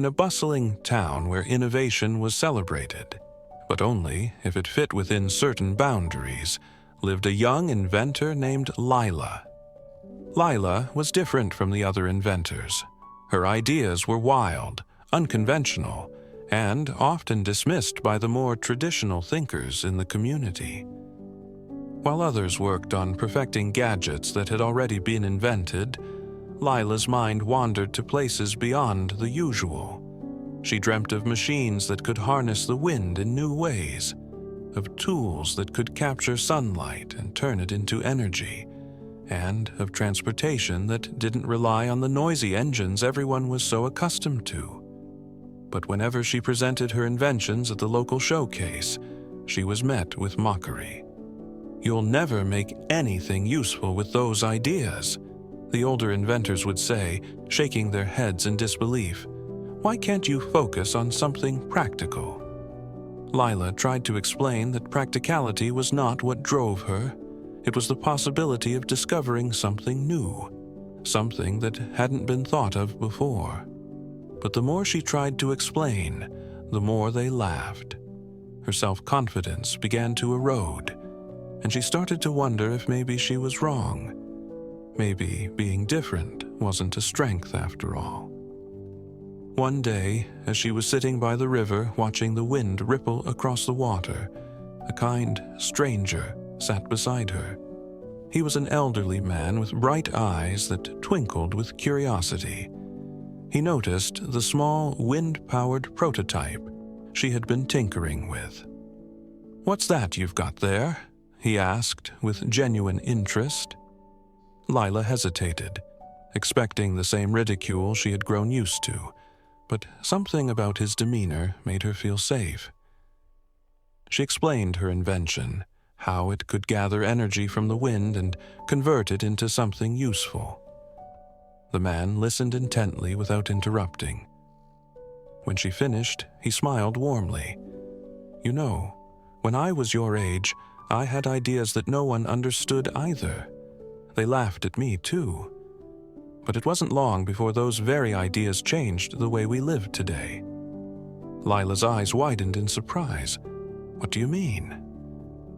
In a bustling town where innovation was celebrated, but only if it fit within certain boundaries, lived a young inventor named Lila. Lila was different from the other inventors. Her ideas were wild, unconventional, and often dismissed by the more traditional thinkers in the community. While others worked on perfecting gadgets that had already been invented, Lila's mind wandered to places beyond the usual. She dreamt of machines that could harness the wind in new ways, of tools that could capture sunlight and turn it into energy, and of transportation that didn't rely on the noisy engines everyone was so accustomed to. But whenever she presented her inventions at the local showcase, she was met with mockery. "You'll never make anything useful with those ideas," the older inventors would say, shaking their heads in disbelief. "Why can't you focus on something practical?" Lila tried to explain that practicality was not what drove her. It was the possibility of discovering something new, something that hadn't been thought of before. But the more she tried to explain, the more they laughed. Her self-confidence began to erode, and she started to wonder if maybe she was wrong. Maybe being different wasn't a strength after all. One day, as she was sitting by the river watching the wind ripple across the water, a kind stranger sat beside her. He was an elderly man with bright eyes that twinkled with curiosity. He noticed the small wind-powered prototype she had been tinkering with. "What's that you've got there?" he asked with genuine interest. Lila hesitated, expecting the same ridicule she had grown used to, but something about his demeanor made her feel safe. She explained her invention, how it could gather energy from the wind and convert it into something useful. The man listened intently without interrupting. When she finished, he smiled warmly. "You know, when I was your age, I had ideas that no one understood either. They laughed at me too. But it wasn't long before those very ideas changed the way we live today." Lila's eyes widened in surprise. "What do you mean?"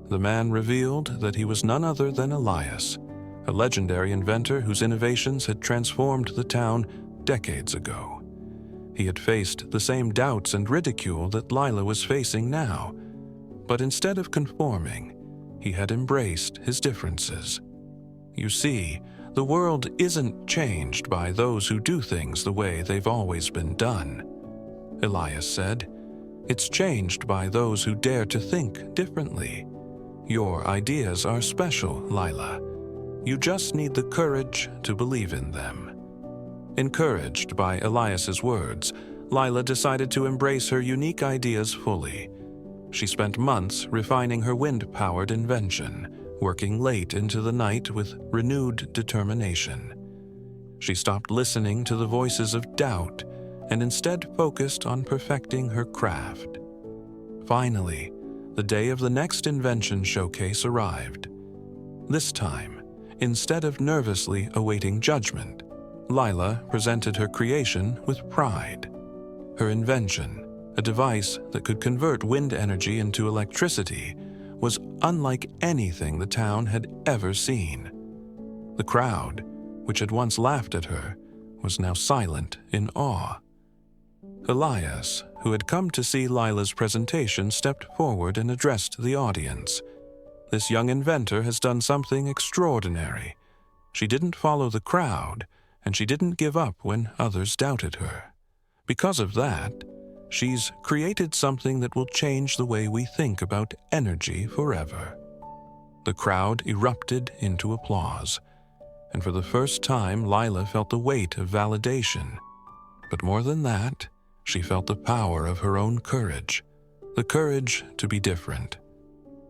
The man revealed that he was none other than Elias, a legendary inventor whose innovations had transformed the town decades ago. He had faced the same doubts and ridicule that Lila was facing now, but instead of conforming, he had embraced his differences. "You see, the world isn't changed by those who do things the way they've always been done," Elias said. "It's changed by those who dare to think differently. Your ideas are special, Lila. You just need the courage to believe in them." Encouraged by Elias's words, Lila decided to embrace her unique ideas fully. She spent months refining her wind-powered invention, working late into the night with renewed determination. She stopped listening to the voices of doubt and instead focused on perfecting her craft. Finally, the day of the next invention showcase arrived. This time, instead of nervously awaiting judgment, Lila presented her creation with pride. Her invention, a device that could convert wind energy into electricity, was unlike anything the town had ever seen. The crowd, which had once laughed at her, was now silent in awe. Elias, who had come to see Lila's presentation, stepped forward and addressed the audience. "This young inventor has done something extraordinary. She didn't follow the crowd, and she didn't give up when others doubted her. Because of that, she's created something that will change the way we think about energy forever." The crowd erupted into applause, and for the first time Lila felt the weight of validation. But more than that, she felt the power of her own courage, the courage to be different.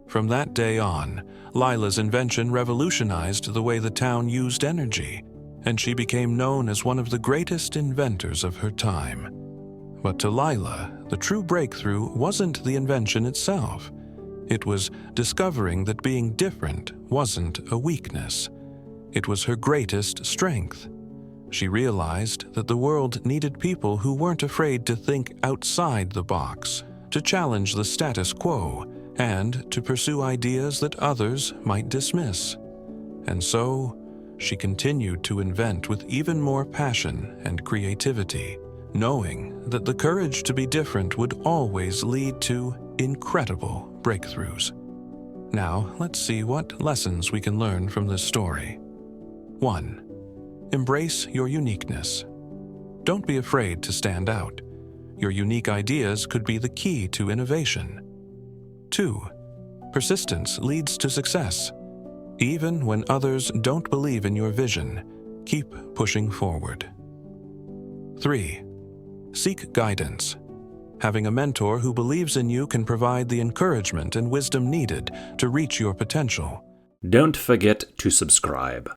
From that day on, Lila's invention revolutionized the way the town used energy, and she became known as one of the greatest inventors of her time. But to Lila, the true breakthrough wasn't the invention itself. It was discovering that being different wasn't a weakness. It was her greatest strength. She realized that the world needed people who weren't afraid to think outside the box, to challenge the status quo, and to pursue ideas that others might dismiss. And so, she continued to invent with even more passion and creativity, knowing that the courage to be different would always lead to incredible breakthroughs. Now, let's see what lessons we can learn from this story. 1. Embrace your uniqueness. Don't be afraid to stand out. Your unique ideas could be the key to innovation. 2. Persistence leads to success. Even when others don't believe in your vision, keep pushing forward. 3. Seek guidance. Having a mentor who believes in you can provide the encouragement and wisdom needed to reach your potential. Don't forget to subscribe.